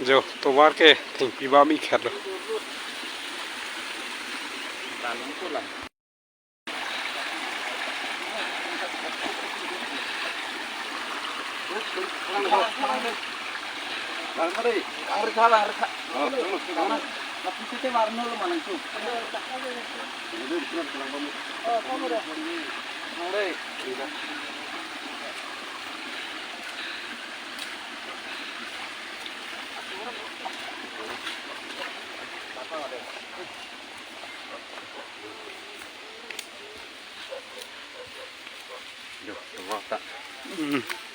जो तो मार के थिंक पीवा मी खेल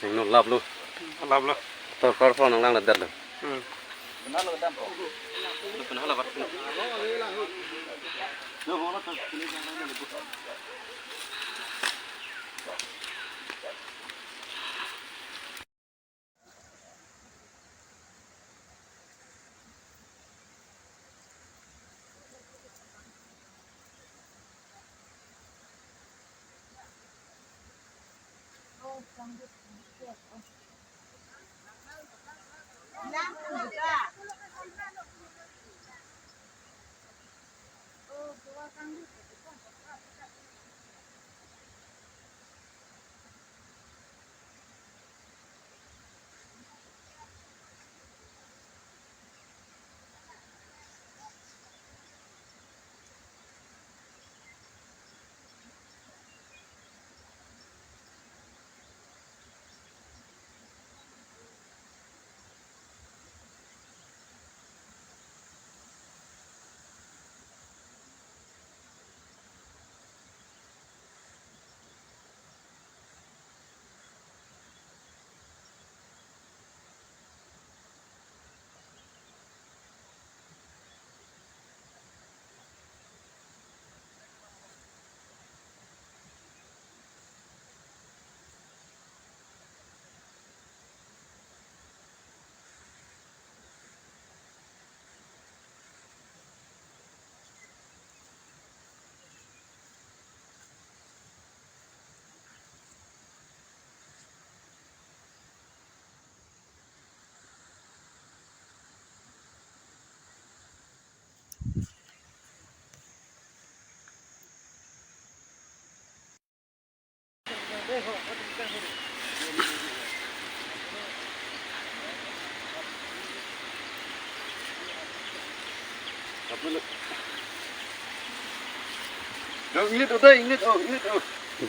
nó lấp luôn tôi có phong năng là đất rồi nó là vật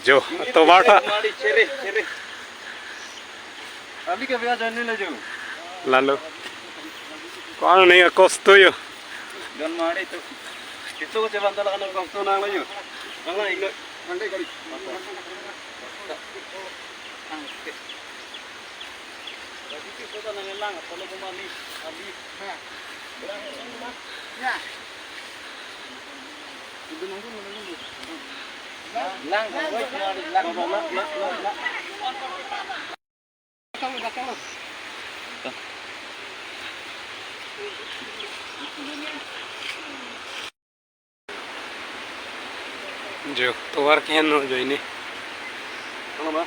जो तो बाटा अभी क्या ब्याज आने ले जाओ लालो कौन नहीं अकोस्तो यो गन मारे तो कितो को चला अंदर आने को तो ना ले यो ना इले अंडे करी Jadi kita nak lang kalau kemana habis ya itu nunggu lang जो तो वार क्या नो जो ini kalau bah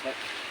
Bang,